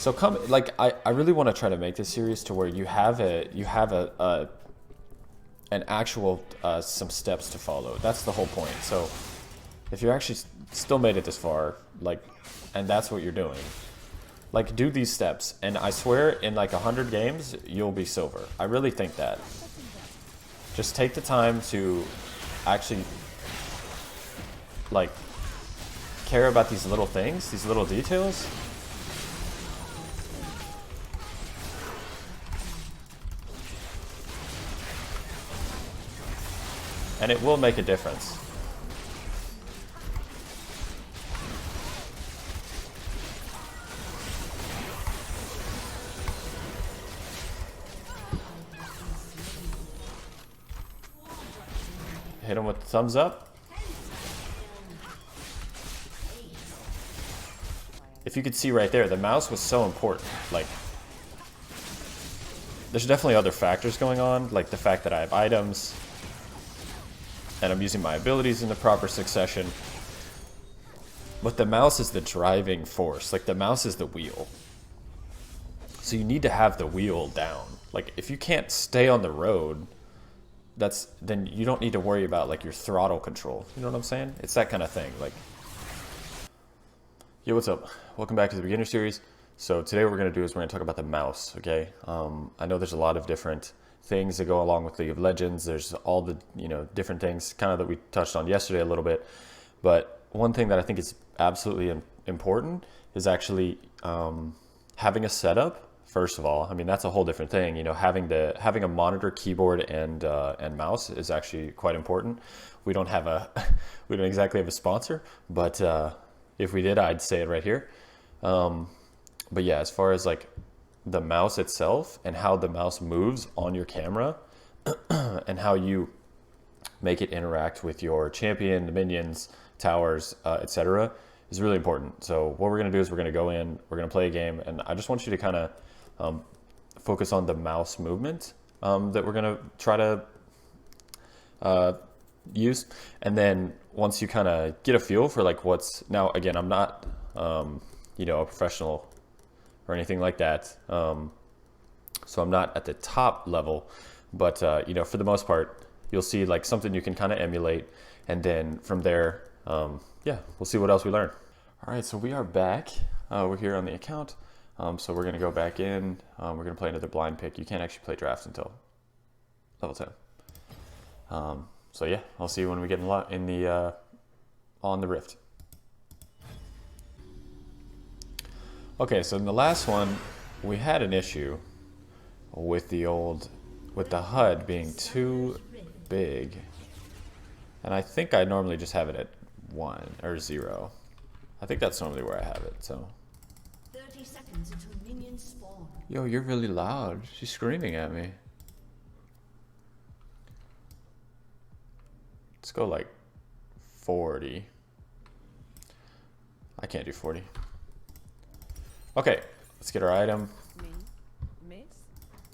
So come, like, I really want to try to make this series to where you have an actual some steps to follow. That's the whole point. So if you actually still made it this far, like, and that's what you're doing, like, do these steps, and I swear in like 100 games you'll be silver. I really think that. Just take the time to actually like care about these little things, these little details. And it will make a difference. Hit him with the thumbs up. If you could see right there, the mouse was so important. Like, there's definitely other factors going on, like the fact that I have items and I'm using my abilities in the proper succession. But the mouse is the driving force. Like, the mouse is the wheel. So you need to have the wheel down. Like, if you can't stay on the road, then you don't need to worry about like your throttle control. You know what I'm saying? It's that kind of thing. Like, yo, what's up? Welcome back to the beginner series. So today what we're gonna do is we're gonna talk about the mouse. Okay. I know there's a lot of different things that go along with League of Legends. There's all the, different things kind of that we touched on yesterday a little bit. But one thing that I think is absolutely important is actually having a setup. First of all, I mean, that's a whole different thing. Having a monitor, keyboard, and mouse is actually quite important. We don't exactly have a sponsor, but if we did, I'd say it right here. But yeah, as far as like the mouse itself and how the mouse moves on your camera and how you make it interact with your champion, the minions, towers, etc., is really important. So what we're gonna do is we're gonna go in, we're gonna play a game, and I just want you to kind of focus on the mouse movement that we're gonna try to use. And then once you kind of get a feel for like now again, I'm not a professional or anything like that, so I'm not at the top level, but for the most part you'll see like something you can kind of emulate, and then from there yeah, we'll see what else we learn. All right, so we are back. We're here on the account. So we're gonna go back in. We're gonna play another blind pick. You can't actually play drafts until level 10. So yeah, I'll see you when we get in the on the Rift. Okay, so in the last one, we had an issue with the HUD being too big, and I think I normally just have it at 1 or 0. I think that's normally where I have it. So. 30 seconds until minions spawn. Yo, you're really loud. She's screaming at me. Let's go like 40. I can't do 40. Okay, let's get our item. Me? Miss?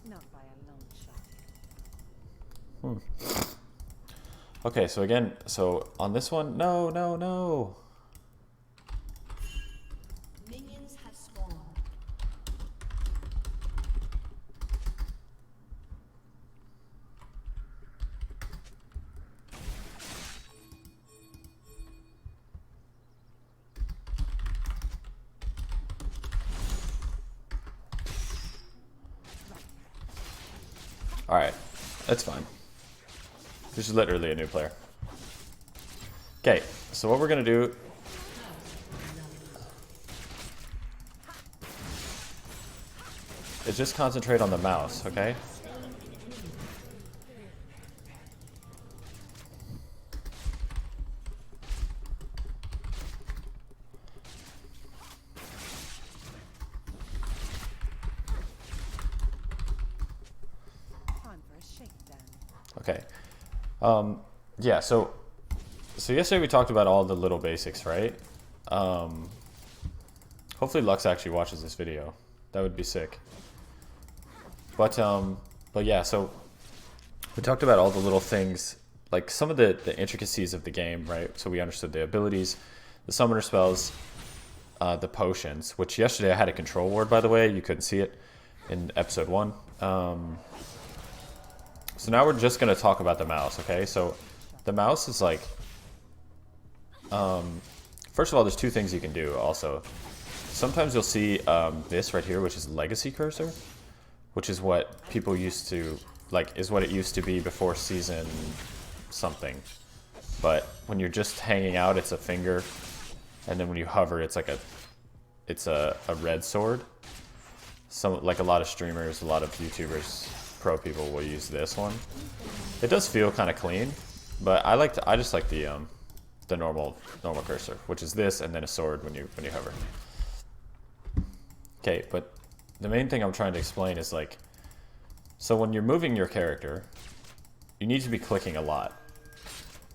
Not by a long shot. Okay, so again, on this one, no. Minions have spawned. All right, that's fine. This is literally a new player. Okay, so what we're gonna do is just concentrate on the mouse, okay? Time for a shakedown. Okay. Yeah, so yesterday we talked about all the little basics, right? Hopefully Lux actually watches this video. That would be sick. But yeah, so we talked about all the little things, like some of the intricacies of the game, right? So we understood the abilities, the summoner spells, the potions, which yesterday I had a control ward, by the way. You couldn't see it in episode 1. So now we're just going to talk about the mouse, okay? So the mouse is like... first of all, there's two things you can do also. Sometimes you'll see this right here, which is legacy cursor, which is what people used to... like, is what it used to be before season something. But when you're just hanging out, it's a finger. And then when you hover, it's like a red sword. Like a lot of streamers, a lot of YouTubers, pro people will use this one. It does feel kind of clean, but I just like the normal cursor, which is this and then a sword when you hover. Okay, but the main thing I'm trying to explain is like, so when you're moving your character, you need to be clicking a lot.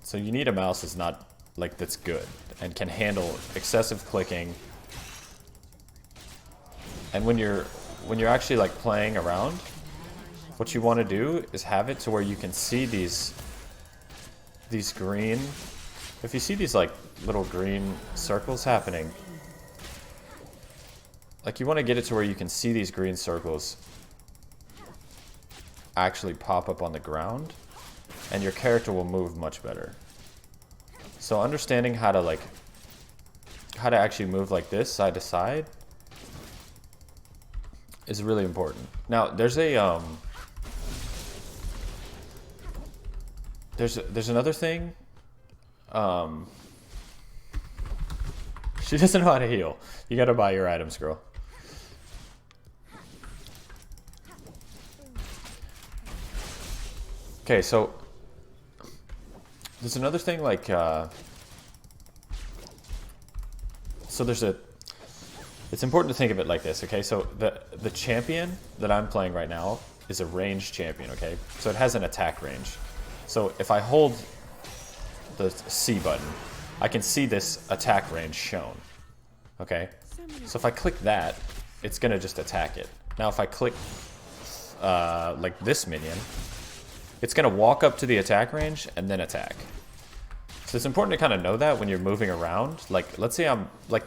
So you need a mouse that's not like that's good and can handle excessive clicking. And when you're actually like playing around, what you want to do is have it to where you can see these green. If you see these like little green circles happening, like you want to get it to where you can see these green circles actually pop up on the ground, and your character will move much better. So understanding how to actually move like this side to side is really important. Now there's a there's another thing. She doesn't know how to heal. You gotta buy your items, girl. Okay, so there's another thing like so it's important to think of it like this, okay? So the champion that I'm playing right now is a ranged champion, okay? So it has an attack range. So if I hold the C button, I can see this attack range shown, okay? So if I click that, it's gonna just attack it. Now if I click like this minion, it's gonna walk up to the attack range and then attack. So it's important to kind of know that when you're moving around. Like, let's say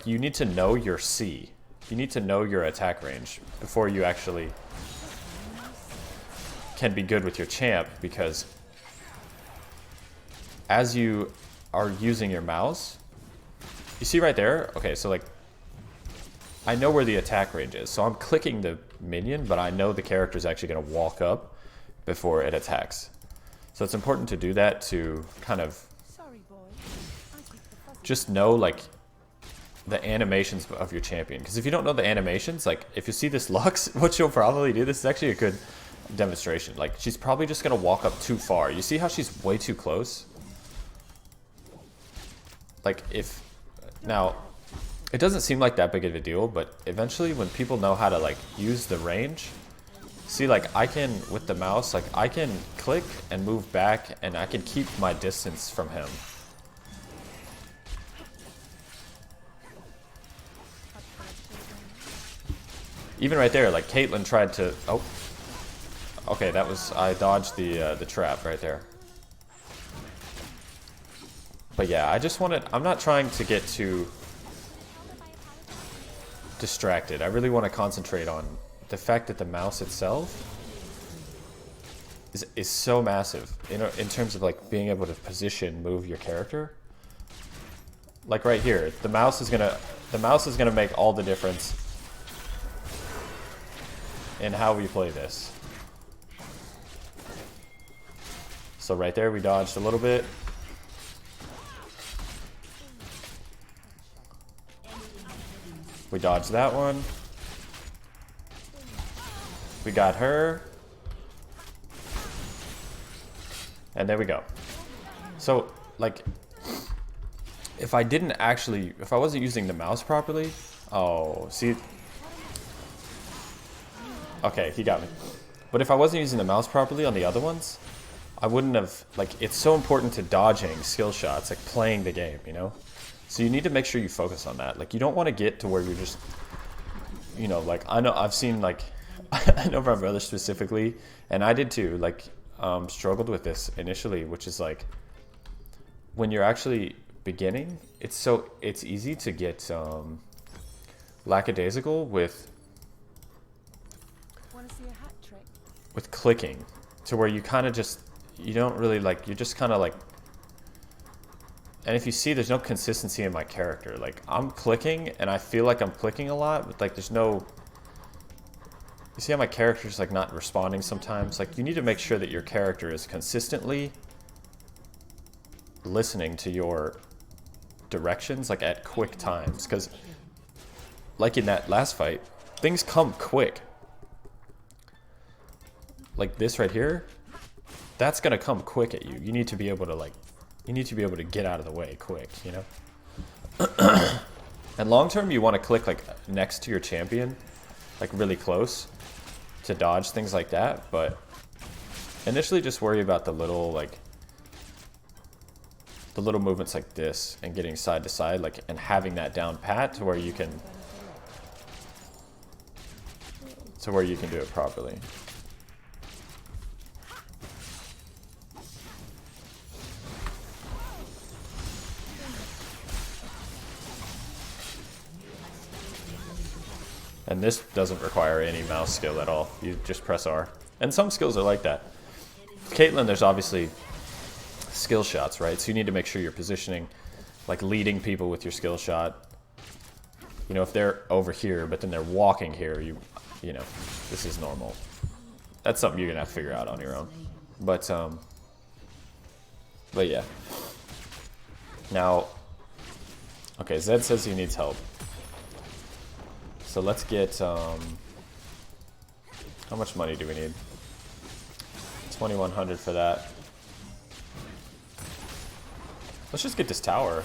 you need to know your C. You need to know your attack range before you actually can be good with your champ, because as you are using your mouse, you see right there, okay, so like, I know where the attack range is. So I'm clicking the minion, but I know the character is actually gonna walk up before it attacks. So it's important to do that to kind of just know like the animations of your champion. Because if you don't know the animations, like if you see this Lux, what she'll probably do, this is actually a good demonstration. Like she's probably just gonna walk up too far. You see how she's way too close? Like now, it doesn't seem like that big of a deal, but eventually when people know how to like use the range, see, like I can, with the mouse, like I can click and move back and I can keep my distance from him. Even right there, like Caitlyn tried to, oh, okay, that was, I dodged the trap right there. But yeah, I just wanted, I'm not trying to get too distracted. I really want to concentrate on the fact that the mouse itself is so massive in terms of like being able to position, move your character. Like right here, the mouse is gonna make all the difference in how we play this. So right there, we dodged a little bit. We dodged that one. We got her. And there we go. So, like, if I wasn't using the mouse properly, oh, see? Okay, he got me. But if I wasn't using the mouse properly on the other ones, I wouldn't have, like, it's so important to dodging skill shots, like playing the game, you know? So you need to make sure you focus on that. Like, you don't want to get to where you're just, you know, like, I know, I've seen, like, I know my brother specifically, and I did too, like, struggled with this initially, which is like, when you're actually beginning, it's easy to get, lackadaisical with Want to see a hat trick? clicking, to where you kind of just, you don't really like, you're just kind of like, and if you see, there's no consistency in my character. Like, I'm clicking and I feel like I'm clicking a lot, but like there's no, you see how my character's like not responding sometimes? Like, you need to make sure that your character is consistently listening to your directions, like at quick times, because like in that last fight, things come quick. Like this right here, that's gonna come quick at you. You need to be able to like, you need to be able to get out of the way quick, you know? And long term, you want to click like next to your champion, like really close, to dodge things like that. But initially, just worry about the little like, the little movements like this and getting side to side, like, and having that down pat to where you can, do it properly. And this doesn't require any mouse skill at all. You just press R. And some skills are like that. Caitlyn, there's obviously skill shots, right? So you need to make sure you're positioning, like leading people with your skill shot. You know, if they're over here, but then they're walking here, you know, this is normal. That's something you're gonna have to figure out on your own. But yeah. Now, okay, Zed says he needs help. So let's get, how much money do we need? 2,100 for that. Let's just get this tower.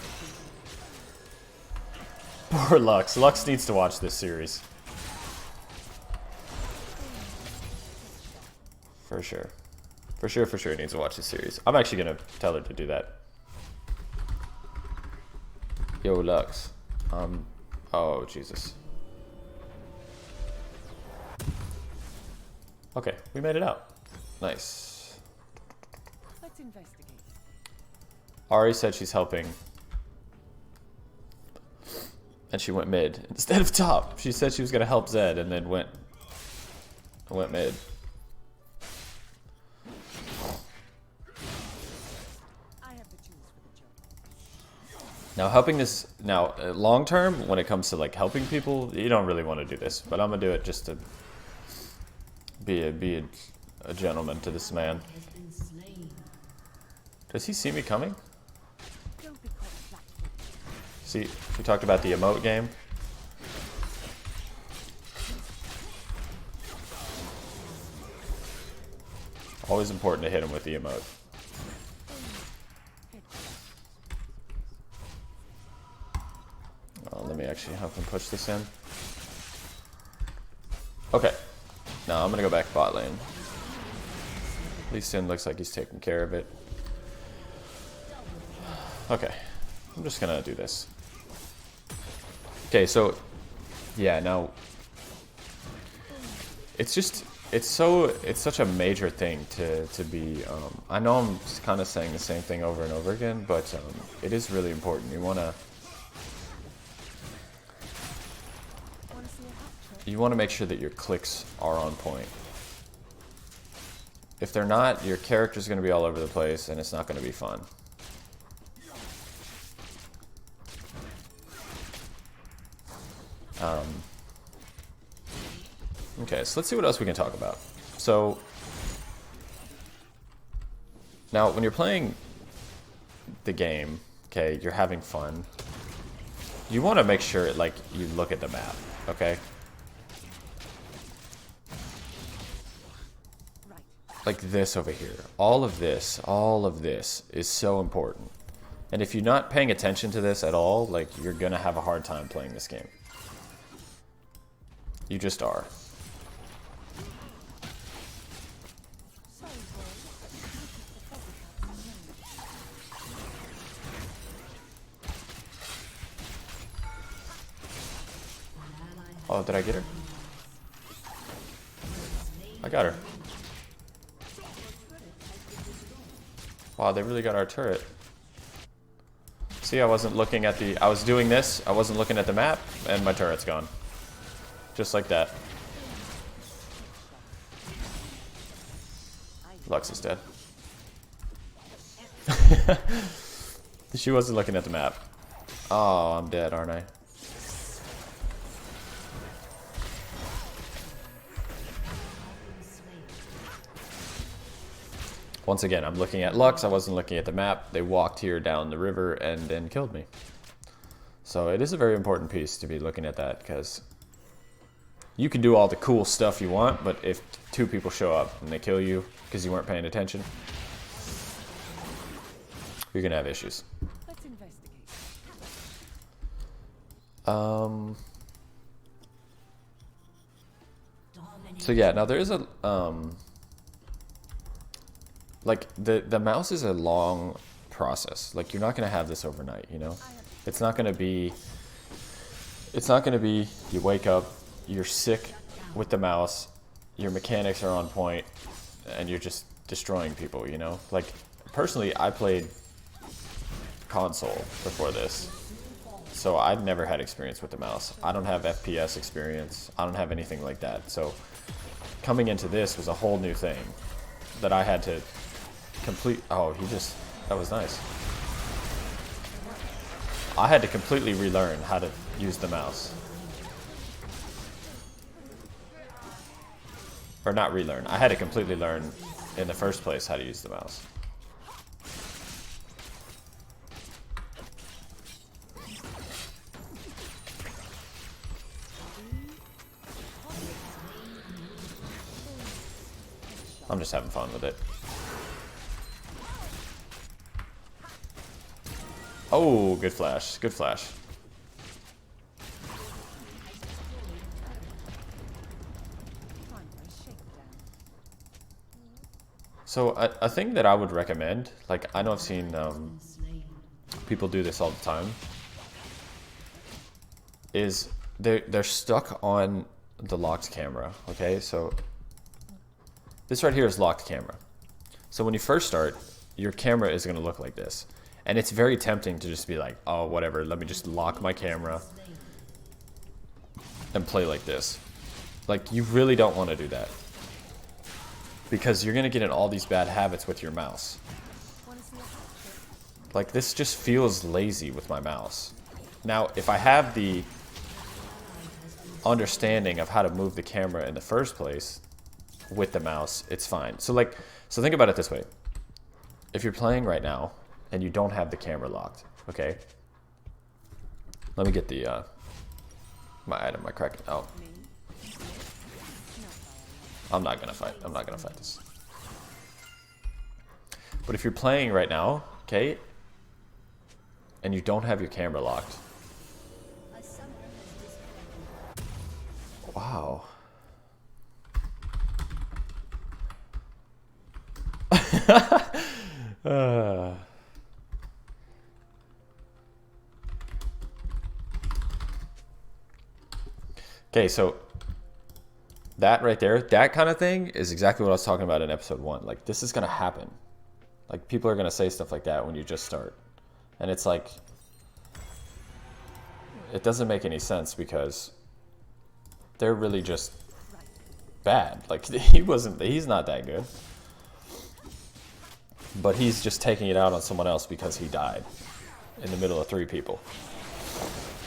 Poor Lux. Lux needs to watch this series. For sure. For sure needs to watch this series. I'm actually going to tell her to do that. Yo, Lux. Oh, Jesus. Okay, we made it out. Nice. Let's investigate. Ari said she's helping. And she went mid instead of top. She said she was going to help Zed and then went mid. I have the tools for the job. Now helping this, long term, when it comes to like helping people, you don't really want to do this. But I'm going to do it just to be a gentleman to this man. Does he see me coming? Don't be caught flat-footed. See, we talked about the emote game. Always important to hit him with the emote. Let me actually help him push this in. Okay. Now I'm gonna go back bot lane. Lee Sin looks like he's taking care of it. Okay. I'm just gonna do this. Okay, so yeah, now it's such a major thing to be I know I'm kind of saying the same thing over and over again, but it is really important. You want to make sure that your clicks are on point. If they're not, your character's going to be all over the place and it's not going to be fun. Okay, so let's see what else we can talk about. So now when you're playing the game, okay, you're having fun. You want to make sure like you look at the map, okay? Like this over here. All of this is so important. And if you're not paying attention to this at all, like you're gonna have a hard time playing this game. You just are. Oh, did I get her? I got her. Wow, they really got our turret. See, I wasn't looking at the... I was doing this, I wasn't looking at the map, and my turret's gone. Just like that. Lux is dead. She wasn't looking at the map. Oh, I'm dead, aren't I? Once again, I'm looking at Lux. I wasn't looking at the map. They walked here down the river and then killed me. So it is a very important piece to be looking at that, because you can do all the cool stuff you want, but if two people show up and they kill you because you weren't paying attention, you're gonna have issues. Let's investigate. So yeah, now there is a like the mouse is a long process. Like, you're not gonna have this overnight, you know? It's not gonna be you wake up, you're sick with the mouse, your mechanics are on point, and you're just destroying people, you know? Like, personally, I played console before this, so I'd never had experience with the mouse. I don't have FPS experience. I don't have anything like that. So coming into this was a whole new thing that I had to complete. Oh, that was nice. I had to completely relearn how to use the mouse. Or not relearn. I had to completely learn in the first place how to use the mouse. I'm just having fun with it. Oh, good flash. Good flash. So a thing that I would recommend, like, I know I've seen people do this all the time, is they're stuck on the locked camera. Okay, so this right here is locked camera. So when you first start, your camera is going to look like this. And it's very tempting to just be like, oh, whatever, let me just lock my camera and play like this. Like, you really don't want to do that, because you're going to get in all these bad habits with your mouse. Like, this just feels lazy with my mouse. Now, if I have the understanding of how to move the camera in the first place with the mouse, it's fine. So think about it this way. If you're playing right now and you don't have the camera locked, okay? Let me get the my item, my Kraken. Oh, I'm not gonna fight. I'm not gonna fight this. But if you're playing right now, okay, and you don't have your camera locked, wow. Okay, so that right there, that kind of thing is exactly what I was talking about in episode 1. Like, this is gonna happen. Like, people are gonna say stuff like that when you just start, and it's like, it doesn't make any sense, because they're really just bad. Like, he's not that good, but he's just taking it out on someone else because he died in the middle of 3 people.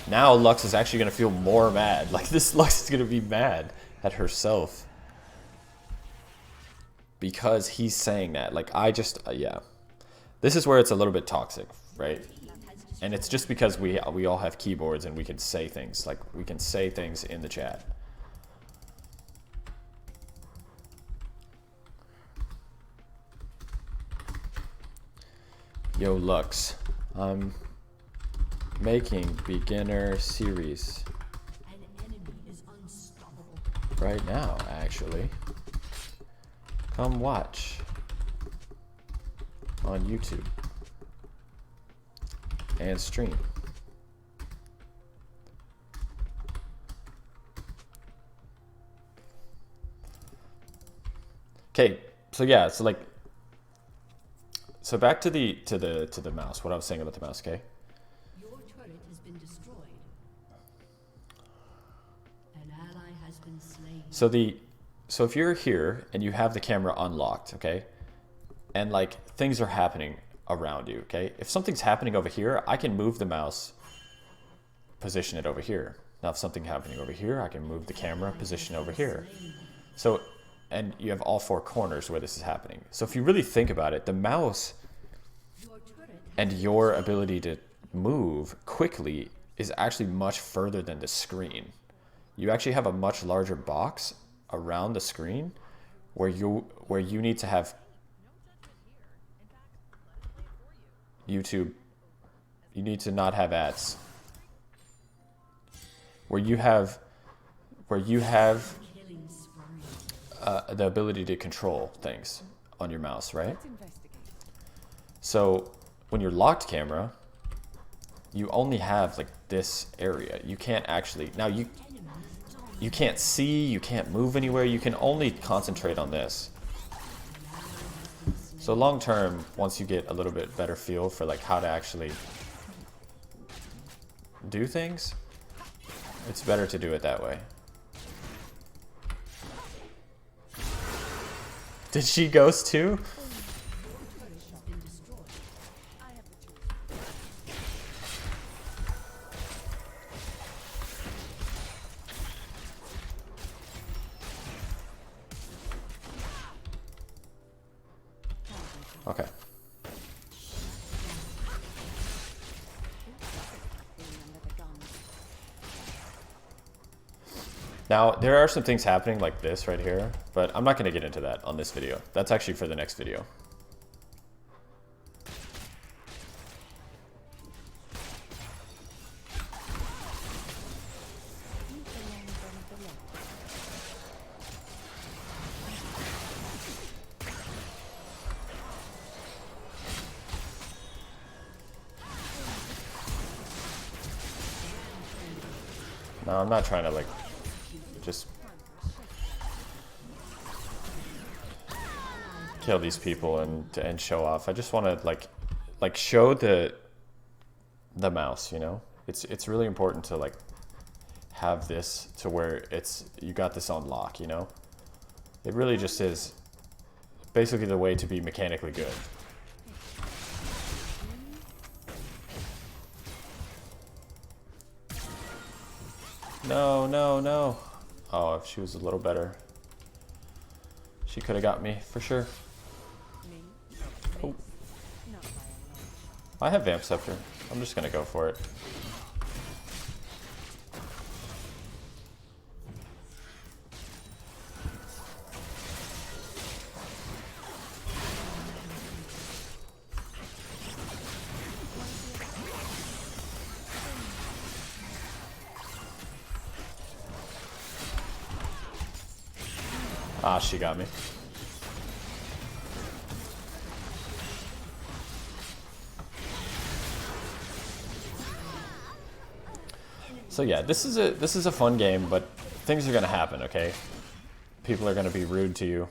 Now Lux is actually going to feel more mad. Like, this Lux is going to be mad at herself because he's saying that. Like, yeah. This is where it's a little bit toxic, right? And it's just because we all have keyboards and we can say things. Like, we can say things in the chat. Yo, Lux. I'm making beginner series right now, actually. Come watch on YouTube and stream. Okay, so yeah, so back to the mouse. What I was saying about the mouse, okay? Your turret has been destroyed. An ally So if you're here and you have the camera unlocked, okay, and like things are happening around you, okay, if something's happening over here, I can move the mouse, position it over here. Now if something's happening over here, I can move the camera, position over here. So, and you have all four corners where this is happening. So if you really think about it, the mouse and your ability to move quickly is actually much further than the screen. You actually have a much larger box around the screen where you need to have YouTube. You need to not have ads. Where you have the ability to control things on your mouse, right? So when you're locked camera, you only have like this area. You can't actually, now you can't see, you can't move anywhere, you can only concentrate on this. So long term, once you get a little bit better feel for like how to actually do things, it's better to do it that way. Did she ghost too? Okay. Now, there are some things happening like this right here, but I'm not going to get into that on this video. That's actually for the next video. No, I'm not trying to like just kill these people and show off. I just want to like show the mouse, you know? It's really important to like have this to where you got this on lock, you know? It really just is basically the way to be mechanically good. No, no, no. Oh, if she was a little better, she could have got me for sure. Oh. I have Vamp Scepter. I'm just gonna go for it. Ah, she got me. So yeah, this is a fun game, but things are gonna happen, okay? People are gonna be rude to you,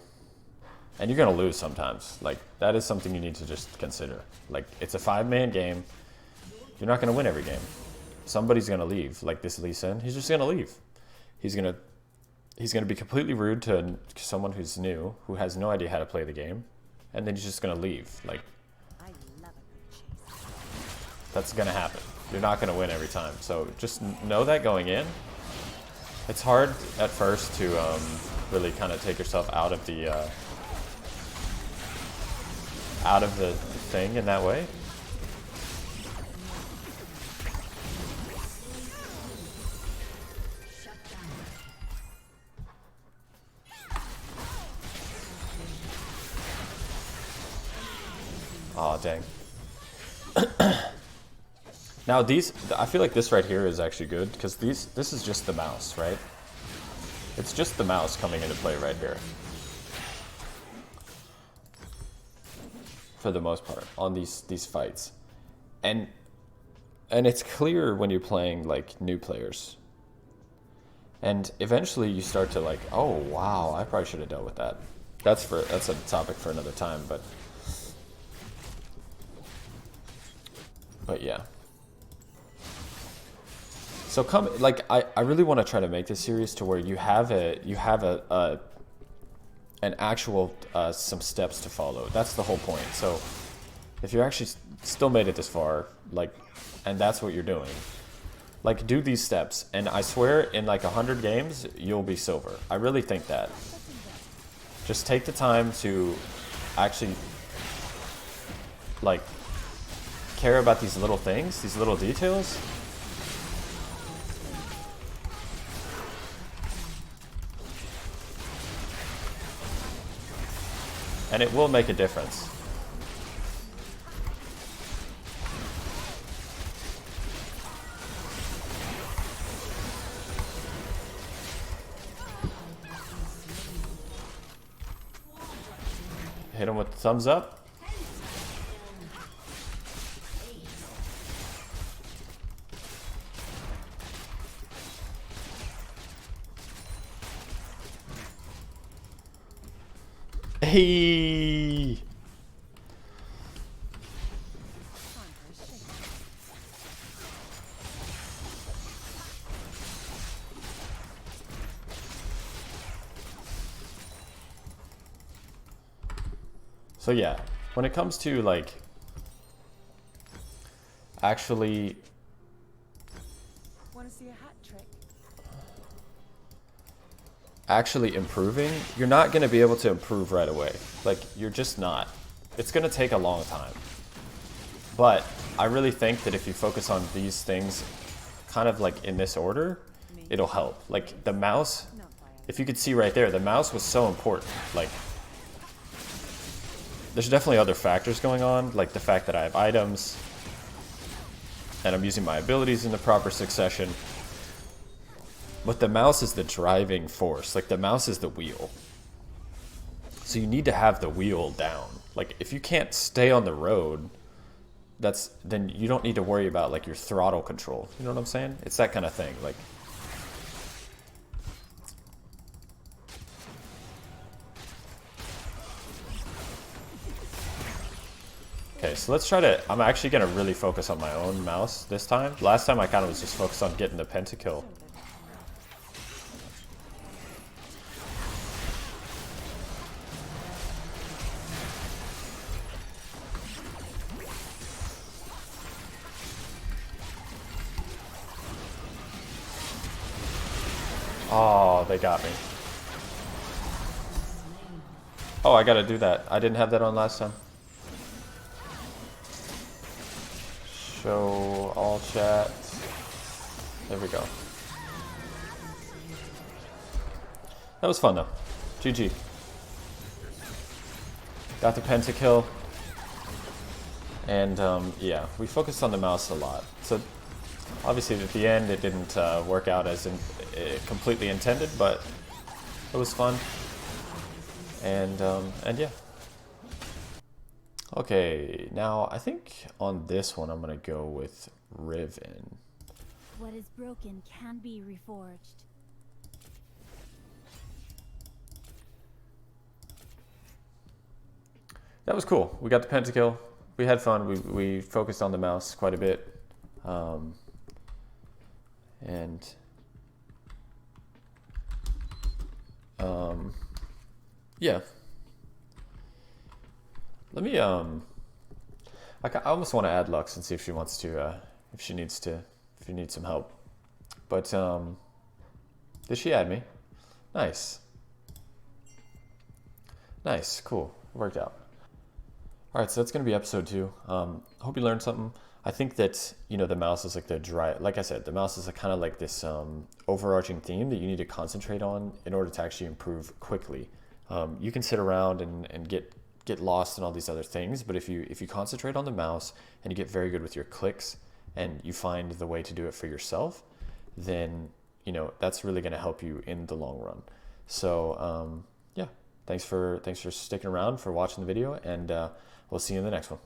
and you're gonna lose sometimes. Like, that is something you need to just consider. Like, it's a 5-man game. You're not gonna win every game. Somebody's gonna leave. Like this Lee Sin, he's just gonna leave. He's gonna be completely rude to someone who's new, who has no idea how to play the game, and then he's just gonna leave. Like, that's gonna happen. You're not gonna win every time. So just know that going in. It's hard at first to really kind of take yourself out of the thing in that way. Aw, dang. Now I feel like this right here is actually good, because this is just the mouse, right? It's just the mouse coming into play right here. For the most part, on these fights. And it's clear when you're playing like new players. And eventually you start to like, oh wow, I probably should have dealt with that. That's a topic for another time, but yeah. So come, like, I really want to try to make this series to where you have an actual some steps to follow. That's the whole point. So if you actually still made it this far, like, and that's what you're doing, like, do these steps, and I swear in like 100 games you'll be silver. I really think that. Just take the time to actually like care about these little things, these little details. And it will make a difference. Hit him with the thumbs up. Hey! So yeah, when it comes to like actually Want to see a hat trick? actually improving, you're not going to be able to improve right away. Like, you're just not. It's going to take a long time. But I really think that if you focus on these things kind of like in this order, it'll help. Like the mouse, if you could see right there, the mouse was so important. Like, there's definitely other factors going on, like the fact that I have items and I'm using my abilities in the proper succession. But the mouse is the driving force. Like, the mouse is the wheel. So you need to have the wheel down. Like, if you can't stay on the road, then you don't need to worry about like your throttle control. You know what I'm saying? It's that kind of thing. Like, okay, so let's try to, I'm actually going to really focus on my own mouse this time. Last time I kind of was just focused on getting the pentakill. Oh, they got me. Oh, I gotta do that. I didn't have that on last time. Show all chat. There we go. That was fun though. GG. Got the pentakill. And yeah, we focused on the mouse a lot. So obviously at the end it didn't work out as completely intended, but it was fun. And yeah. Okay, now I think on this one I'm gonna go with Riven. What is broken can be reforged. That was cool. We got the pentakill. We had fun. We focused on the mouse quite a bit. Yeah. Let me I almost want to add Lux and see if she wants to if she needs some help. But did she add me? Nice. Nice, cool. Worked out. Alright, so that's gonna be episode 2. Hope you learned something. I think that, you know, the mouse is like like I said, the mouse is kind of like this overarching theme that you need to concentrate on in order to actually improve quickly. You can sit around and get lost in all these other things, but if you concentrate on the mouse and you get very good with your clicks and you find the way to do it for yourself, then, you know, that's really going to help you in the long run. So yeah, thanks for sticking around, for watching the video, and we'll see you in the next one.